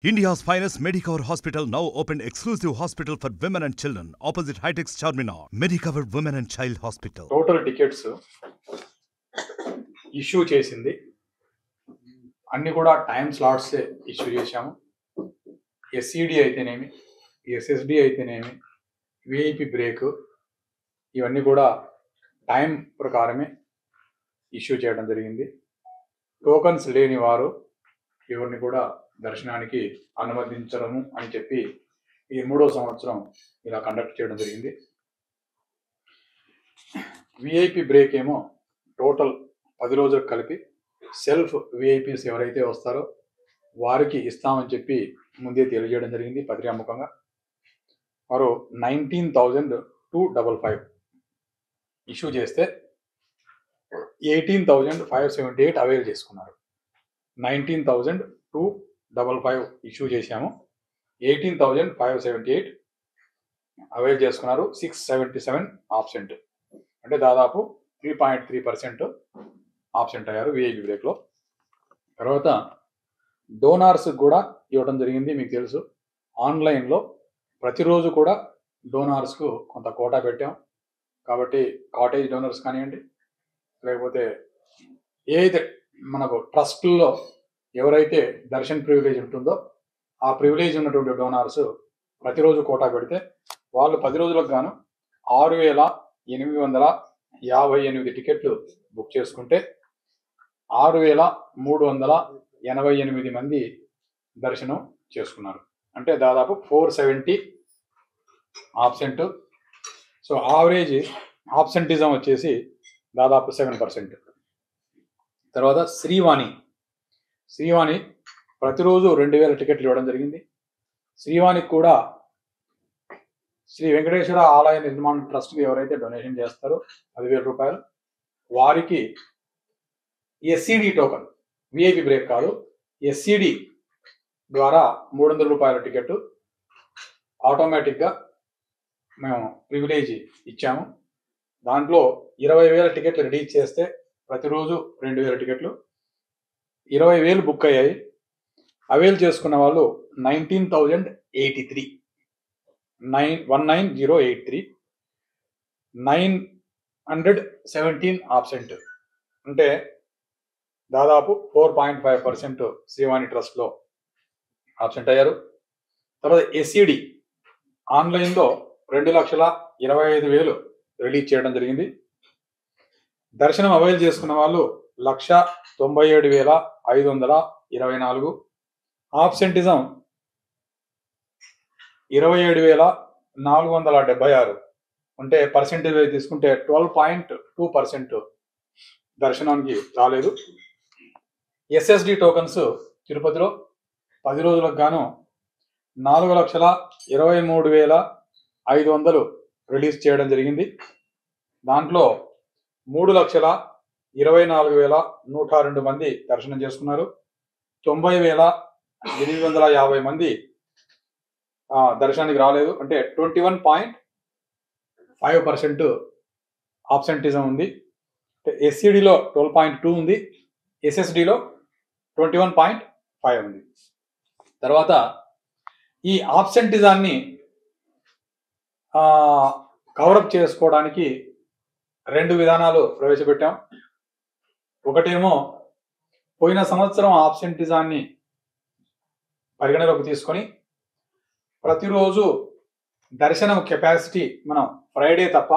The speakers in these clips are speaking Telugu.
India's finest Medicover Hospital now opened exclusive hospital for women and children opposite Hightex Charminar. Medicover Women and Child Hospital. Total tickets issue చేసింది అన్ని కూడా టైం స్లాట్స్ ఇష్యూ చేశాము. ఎస్ఈడి అయితేనేమి, ఎస్ఎస్డి అయితేనేమి, విఐపి బ్రేక్ ఇవన్నీ కూడా టైం ప్రకారమే ఇష్యూ చేయడం జరిగింది. టోకన్స్ లేని వారు ఎవరిని కూడా దర్శనానికి అనుమతించడము అని చెప్పి ఈ 3వ సంవత్సరం ఇలా కండక్ట్ చేయడం జరిగింది. విఐపి బ్రేక్ ఏమో టోటల్ 10 రోజులకు కలిపి సెల్ఫ్ విఐపీస్ ఎవరైతే వస్తారో వారికి ఇస్తామని చెప్పి ముందే తెలియజేయడం జరిగింది పత్రికాముఖంగా. వారు 19,255 ఇష్యూ చేస్తే 18,578 అవైల్ చేసుకున్నారు. 19,255 ఇష్యూ చేశాము, 18,578 అవైల్ చేసుకున్నారు. 677 ఆబ్సెంట్, అంటే దాదాపు 3.3% ఆబ్సెంట్ అయ్యారు విఐపి బ్రేక్లో. తర్వాత డోనార్స్ కూడా ఇవ్వడం జరిగింది. మీకు తెలుసు, ఆన్లైన్లో ప్రతిరోజు కూడా డోనార్స్కు కొంత కోటా పెట్టాం. కాబట్టి కాటేజ్ డోనర్స్ కానివ్వండి, లేకపోతే ఏదైతే మనకు ట్రస్ట్లో ఎవరైతే దర్శన్ ప్రివిలేజ్ ఉంటుందో ఆ ప్రివిలేజ్ ఉన్నటువంటి డోనార్స్ ప్రతిరోజు కోటా పెడితే వాళ్ళు 10 రోజులకు గాను 6,858 టికెట్లు బుక్ చేసుకుంటే 6,388 మంది దర్శనం చేసుకున్నారు. అంటే దాదాపు 470 ఆబ్సెంట్. సో యావరేజ్ ఆబ్సెంటిజం వచ్చేసి దాదాపు 7%. తర్వాత శ్రీవాణి ప్రతిరోజు 2,000 టికెట్లు ఇవ్వడం జరిగింది. శ్రీవాణికి కూడా శ్రీ వెంకటేశ్వర ఆలయ నిర్మాణ ట్రస్ట్కి ఎవరైతే డొనేషన్ చేస్తారో 10,000 రూపాయలు వారికి ఎస్సిడి టోకన్, విఐపి బ్రేక్ కాదు, ఎస్సిడి ద్వారా 300 రూపాయల టికెట్ ఆటోమేటిక్గా మేము ప్రివిలేజ్ ఇచ్చాము. దాంట్లో 20,000 టికెట్లు రిలీజ్ చేస్తే ప్రతిరోజు 2,000 టికెట్లు, 20,000 బుక్ అయ్యాయి. అవైల్ చేసుకున్న వాళ్ళు 19,083, 19,083, 917 ఆబ్సెంట్, అంటే దాదాపు 4.5% శ్రీవాణి ట్రస్ట్లో ఆబ్సెంట్ అయ్యారు. తర్వాత ఎస్ఈడి ఆన్లైన్లో 2,25,000 రిలీజ్ చేయడం జరిగింది. దర్శనం అవైల్ చేసుకున్న వాళ్ళు 1,97,524. ఆబ్సెంటిజం 27,476, అంటే పర్సెంటేజ్ తీసుకుంటే 12.2% దర్శనానికి రాలేదు. ఎస్ఎస్డి టోకన్స్ తిరుపతిలో 10 రోజులకు గాను 4,23,500 రిలీజ్ చేయడం జరిగింది. దాంట్లో 3,24,102 మంది దర్శనం చేసుకున్నారు. 90,850 మంది దర్శనానికి రాలేదు, అంటే 21.5% ఆబ్సెంటిజం ఉంది. ఎస్సిడిలో 12.2 ఉంది, ఎస్ఎస్డిలో 21.5 ఉంది. తర్వాత ఈ ఆబ్సెంటిజాన్ని కవరప్ చేసుకోవడానికి 2 విధానాలు ప్రవేశపెట్టాం. ఒకటేమో పోయిన సంవత్సరం ఆబ్సెంటిజాన్ని పరిగణలోకి తీసుకొని ప్రతిరోజు దర్శనం కెపాసిటీ మనం ఫ్రైడే తప్ప,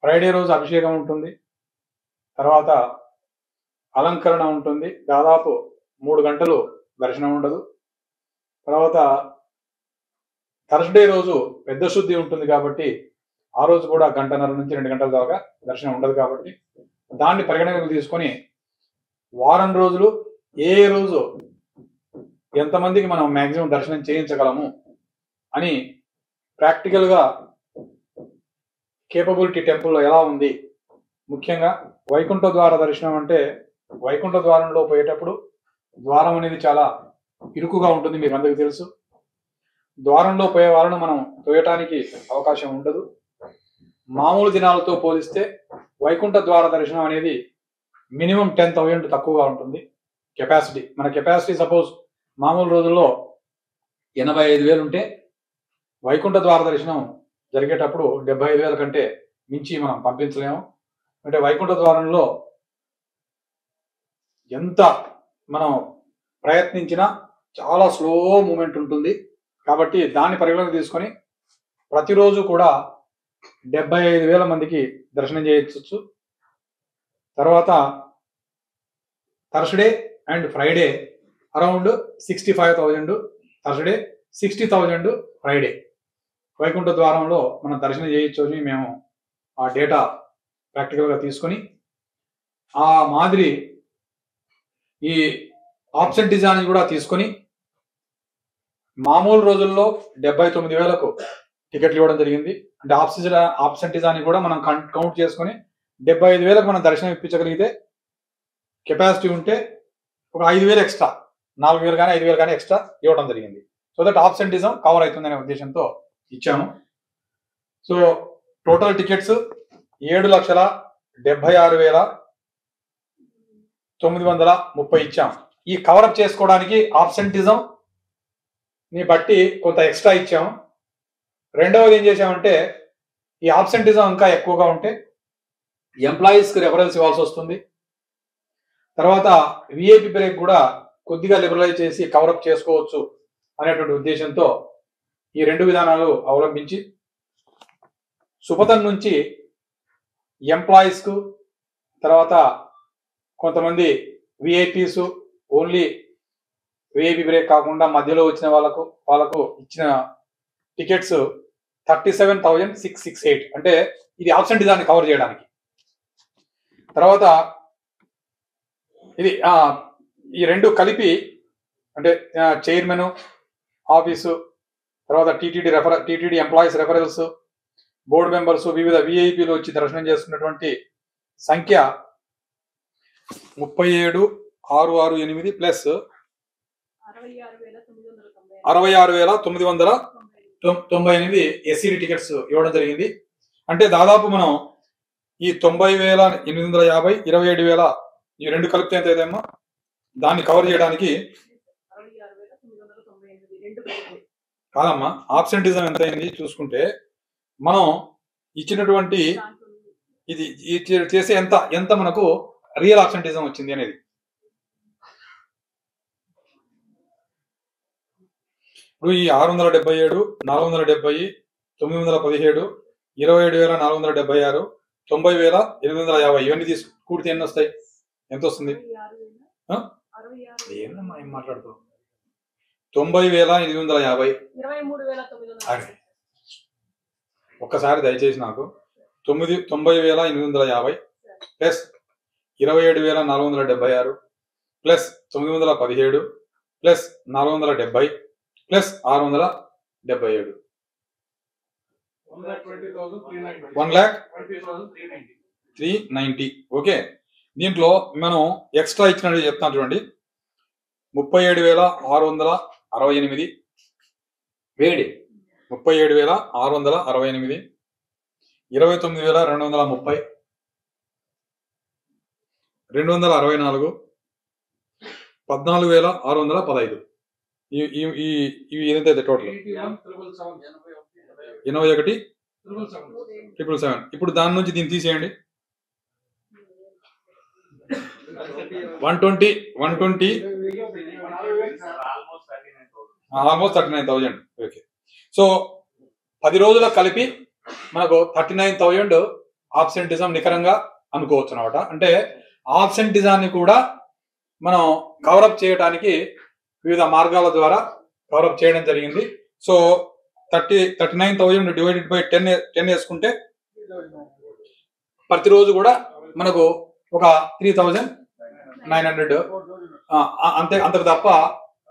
ఫ్రైడే రోజు అభిషేకం ఉంటుంది, తర్వాత అలంకరణ ఉంటుంది, దాదాపు 3 గంటలు దర్శనం ఉండదు. తర్వాత థర్స్డే రోజు పెద్ద శుద్ధి ఉంటుంది కాబట్టి ఆ రోజు కూడా 1.5 నుంచి 2 గంటల దాకా దర్శనం ఉండదు. కాబట్టి దాన్ని పరిగణనకు తీసుకొని వారం రోజులు ఏ రోజు ఎంతమందికి మనం మ్యాక్సిమం దర్శనం చేయించగలము అని ప్రాక్టికల్గా కేపబిలిటీ టెంపుల్లో ఎలా ఉంది, ముఖ్యంగా వైకుంఠ ద్వార దర్శనం అంటే వైకుంఠ ద్వారంలో పోయేటప్పుడు ద్వారం అనేది చాలా ఇరుకుగా ఉంటుంది, మీకు అందరికీ తెలుసు. ద్వారంలో పోయే వాళ్ళను మనం తోయటానికి అవకాశం ఉండదు. మామూలు దినాలతో పోలిస్తే వైకుంఠ ద్వార దర్శనం అనేది మినిమం 10,000 తక్కువగా ఉంటుంది. కెపాసిటీ, మన కెపాసిటీ సపోజ్ మామూలు రోజుల్లో 85,000 ఉంటే వైకుంఠ ద్వార దర్శనం జరిగేటప్పుడు 75,000 కంటే మించి మనం పంపించలేము. అంటే వైకుంఠ ద్వారంలో ఎంత మనం ప్రయత్నించినా చాలా స్లో మూమెంట్ ఉంటుంది. కాబట్టి దాన్ని పరిగణలోకి తీసుకొని ప్రతిరోజు కూడా 75,000 మందికి దర్శనం చేయొచ్చు. తర్వాత Thursday and Friday around 65,000, Thursday 60,000, Friday Vaikuntha ద్వారంలో మనం దర్శనం చేయొచ్చు అని మేము ఆ డేటా ప్రాక్టికల్గా తీసుకొని ఆ మాదిరి ఈ ఆబ్సెంటిజాన్ని కూడా తీసుకొని మామూలు రోజుల్లో 79,000కు టికెట్లు ఇవ్వడం జరిగింది. అంటే ఆబ్సెంటిజాన్ని కూడా మనం కౌంట్ చేసుకొని 75,000కు మనం దర్శనం ఇప్పించగలిగితే కెపాసిటీ ఉంటే ఒక 5,000 ఎక్స్ట్రా, 4,000 కానీ 5,000 కానీ ఎక్స్ట్రా ఇవ్వడం జరిగింది. సో దట్ ఆబ్సెంటిజం కవర్ అవుతుందనే ఉద్దేశంతో ఇచ్చాము. సో టోటల్ టికెట్స్ 7,76,930 ఇచ్చాము. ఈ కవరప్ చేసుకోవడానికి ఆబ్సెంటిజం ని బట్టి కొంత ఎక్స్ట్రా ఇచ్చాము. రెండవది ఏం చేసామంటే ఈ ఆబ్సెంటిజం ఇంకా ఎక్కువగా ఉంటే ఎంప్లాయీస్కి రెఫరెన్స్ ఇవ్వాల్సి వస్తుంది. తర్వాత విఐపి బ్రేక్ కూడా కొద్దిగా లిబరలైజ్ చేసి కవరప్ చేసుకోవచ్చు అనేటువంటి ఉద్దేశంతో ఈ 2 విధానాలు అవలంబించి సుపథన్ నుంచి ఎంప్లాయీస్కు, తర్వాత కొంతమంది విఐపీస్ ఓన్లీ విఐపి బ్రేక్ కాకుండా మధ్యలో వచ్చిన వాళ్ళకు ఇచ్చిన టికెట్స్ 37,668. అంటే ఇది ఆబ్సెంటిజాన్ని కవర్ చేయడానికి. తర్వాత ఇది ఈ 2 కలిపి అంటే చైర్మన్ ఆఫీసు, తర్వాత TTD employees referrals, board members, వివిధ విఐపీలు వచ్చి దర్శనం చేసుకున్నటువంటి సంఖ్య 37,668 ప్లస్ 66,998 ఎస్సీడీ టికెట్స్ ఇవ్వడం జరిగింది. అంటే దాదాపు మనం ఈ 90,850, 27,000 ఈ 2 కలిపితే ఎంత ఏదేమో దాన్ని కవర్ చేయడానికి కాదమ్మా, ఆబ్సెంటిజం ఎంత అయింది చూసుకుంటే మనం ఇచ్చినటువంటి ఇది చేసే ఎంత మనకు రియల్ ఆబ్సెంటిజం వచ్చింది అనేది. ఇప్పుడు ఈ 677, 470, 917, 27,476, 90,850 ఇవన్నీ కూడితే ఎన్ని వస్తాయి? ఎంత వస్తుంది? ఏందమ్మా ఏం మాట్లాడుతావు? 90,850. ఒక్కసారి దయచేసి నాకు 90,850 plus 27,476 plus 917 plus 470 plus 677 1,20,390. Okay, దీంట్లో మనం ఎక్స్ట్రా ఇచ్చినట్టు చెప్తాను చూడండి. 37,668 వేడి, 37,668, 29,230, 264, 14,615 ఇవి ఏదైతే టోటల్ 81,777. ఇప్పుడు దాని నుంచి దీన్ని తీసేయండి. 120 ఆల్మోస్ట్ 39,000. ఓకే, సో 10 రోజుల కలిపి మనకు 39,000 ఆబ్సెంటిజం నికరంగా అనుకోవచ్చు అనమాట. అంటే ఆబ్సెంటిజాన్ని కూడా మనం కవరప్ చేయడానికి వివిధ మార్గాల ద్వారా కవరప్ చేయడం జరిగింది. సో 39,000 డివైడెడ్ బై 10 వేసుకుంటే ప్రతిరోజు కూడా మనకు ఒక 3,900 అంతకు తప్ప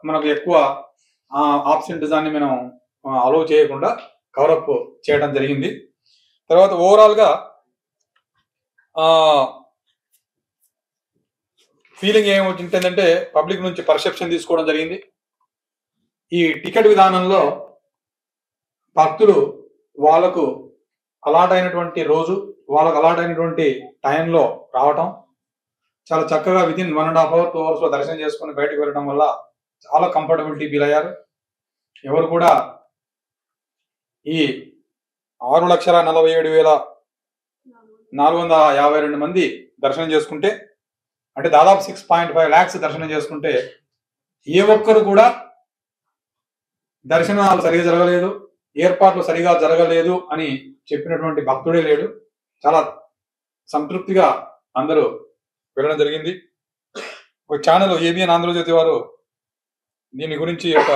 మనకు ఎక్కువ ఆబ్సెంటిజాన్ని మనం అలౌ చేయకుండా కవరప్ చేయడం జరిగింది. తర్వాత ఓవరాల్గా ఫీలింగ్ ఏమవుతుందంటే పబ్లిక్ నుంచి పర్సెప్షన్ తీసుకోవడం జరిగింది. ఈ టికెట్ విధానంలో భక్తులు వాళ్ళకు అలాట్ అయినటువంటి రోజు, వాళ్ళకు అలాట్ అయినటువంటి టైంలో రావటం, చాలా చక్కగా వితిన్ 1.5 hours 2 hours లో దర్శనం చేసుకుని బయటకు వెళ్ళడం వల్ల చాలా కంఫర్టబిలిటీ ఫీల్ అయ్యారు. ఎవరు కూడా ఈ 6,47,452 మంది దర్శనం చేసుకుంటే, అంటే దాదాపు 6.5 lakhs దర్శనం చేసుకుంటే, ఏ ఒక్కరు కూడా దర్శనాలు సరిగా జరగలేదు, ఏర్పాట్లు సరిగా జరగలేదు అని చెప్పినటువంటి భక్తుడే లేడు. చాలా సంతృప్తిగా అందరూ వెళ్ళడం జరిగింది. ఒక ఛానల్ ఏబిఎన్ ఆంధ్రజ్యోతి వారు దీని గురించి ఒక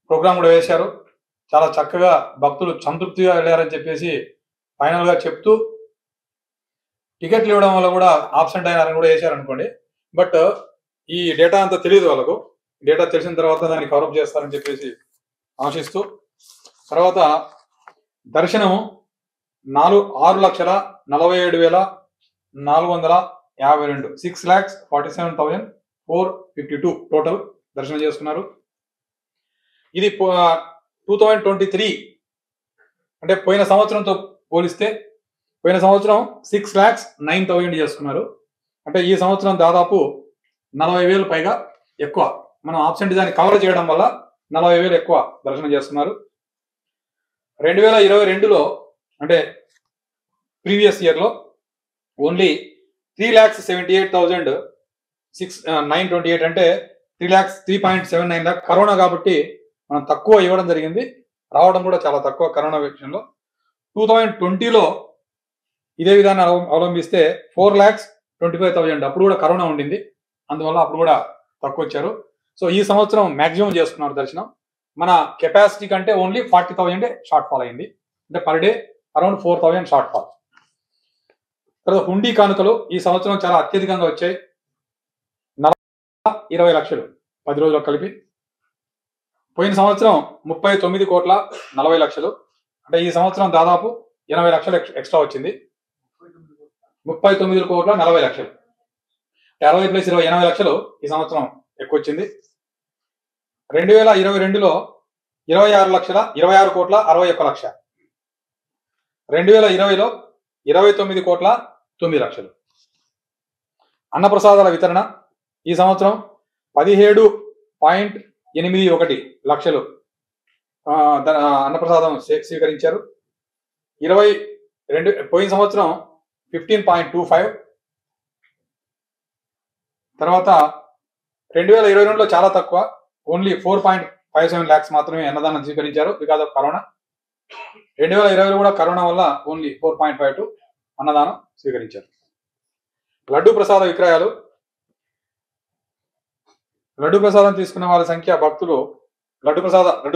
ప్రోగ్రామ్ కూడా వేశారు. చాలా చక్కగా భక్తులు సంతృప్తిగా వెళ్ళారని చెప్పేసి ఫైనల్ గా చెప్తూ, టికెట్లు ఇవ్వడం వల్ల కూడా ఆబ్సెంట్ అయినారని కూడా వేశారు అనుకోండి. బట్ ఈ డేటా అంతా తెలియదు వాళ్ళకు. డేటా తెలిసిన తర్వాత దాన్ని కవరప్ చేస్తారని చెప్పేసి ఆశిస్తూ, తర్వాత దర్శనము 6,47,452 6,47,452 టోటల్ దర్శనం చేసుకున్నారు. ఇది 2023 అంటే పోయిన సంవత్సరంతో పోలిస్తే పోయిన సంవత్సరం 6,09,000 చేసుకున్నారు. అంటే ఈ సంవత్సరం దాదాపు 40,000 పైగా ఎక్కువ. మనం ఆబ్సెంట్ దాన్ని కవర్ చేయడం వల్ల 40,000 ఎక్కువ దర్శనం చేసుకున్నారు. 2022లో అంటే ప్రీవియస్ ఇయర్ లో ఓన్లీ 3,78,928 అంటే 3.79 lakh. కరోనా కాబట్టి మనం తక్కువ ఇవ్వడం జరిగింది, రావడం కూడా చాలా తక్కువ కరోనా విషయంలో. 2020లో ఇదే విధాన్ని అవలంబిస్తే 4,25,000, అప్పుడు కూడా కరోనా ఉండింది, అందువల్ల అప్పుడు కూడా తక్కువ వచ్చారు. సో ఈ సంవత్సరం మాక్సిమం చేసుకున్నారు దర్శనం. మన కెపాసిటీ కంటే ఓన్లీ 40,000 షార్ట్ ఫాల్ అయింది. అంటే per day around 4,000 short fall. తర్వాత హుండీ కానుకలు ఈ సంవత్సరం చాలా అత్యధికంగా వచ్చాయి. 20 లక్షలు 10 రోజులకు కలిపి. పోయిన సంవత్సరం 39,40,00,000. అంటే ఈ సంవత్సరం దాదాపు 80 లక్షలు ఎక్స్ట్రా వచ్చింది. 39,40,00,000. 60 + 20 80 లక్షలు ఈ సంవత్సరం ఎక్కువ వచ్చింది. 2022లో 26,61,00,000. 2020లో 29,09,00,000. అన్నప్రసాదాల వితరణ ఈ సంవత్సరం 17.81 లక్షలు అన్నప్రసాదం స్వీకరించారు. పోయిన సంవత్సరం 15.25. తర్వాత 2022లో చాలా తక్కువ, ఓన్లీ 4.57 lakhs మాత్రమే అన్నదానం స్వీకరించారు బికాజ్ ఆఫ్ కరోనా. 2020లో కూడా కరోనా వల్ల ఓన్లీ 4.52 అన్నదానం స్వీకరించారు. లడ్డు ప్రసాద విక్రయాలు, లడ్డు ప్రసాదం తీసుకున్న వాళ్ళ సంఖ్య భక్తులు లడ్డు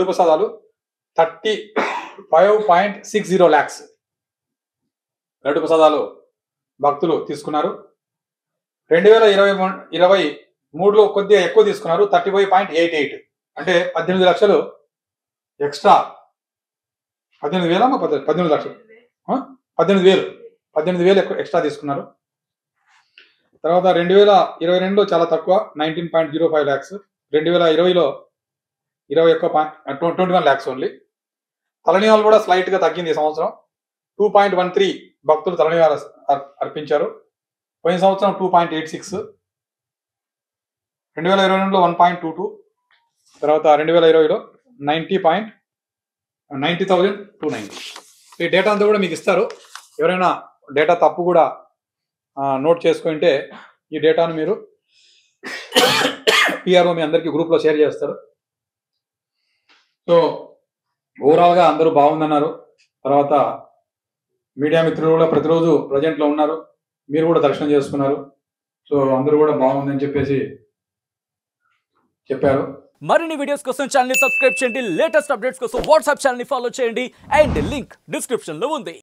ప్రసాదాలు 35.60 lakhs లడ్డు ప్రసాదాలు భక్తులు తీసుకున్నారు. 2023లో కొద్దిగా ఎక్కువ తీసుకున్నారు, 35.88. అంటే 18 లక్షలు ఎక్స్ట్రా. 18,000 లక్షలు 18,000 ఎక్స్ట్రా తీసుకున్నారు. తర్వాత 2022లో చాలా తక్కువ, 19.05 lakhs. 2020లో 21 lakhs ఓన్లీ. తలనీయాలు కూడా స్లైట్ గా తగ్గింది ఈ సంవత్సరం. 2.13 భక్తులు తలనీయాలు అర్పించారు. పోయిన సంవత్సరం 2.86. 2022లో 1.22. తర్వాత 2020లో 90,290. ఈ డేటా అంతా కూడా మీకు ఇస్తారు. ఎవరైనా డేటా తప్పు కూడా నోట్ చేసుకుంటే ఈ డేటాను మీరు పిఆర్ఓ మీ అందరికీ గ్రూప్లో షేర్ చేస్తారు. సో ఓవరాల్గా అందరూ బాగుందన్నారు. తర్వాత మీడియా మిత్రులు కూడా ప్రతిరోజు ప్రజెంట్లో ఉన్నారు, మీరు కూడా దర్శనం చేసుకున్నారు. సో అందరూ కూడా బాగుందని చెప్పేసి చెప్పారు. మరిన్ని వీడియోస్ కోసం ఛానల్ ని సబ్స్క్రైబ్ చేయండి, లేటెస్ట్ అప్డేట్స్ కోసం వాట్సాప్ ఛానల్ ని ఫాలో చేయండి, అండ్ లింక్ డిస్క్రిప్షన్ లో ఉంది.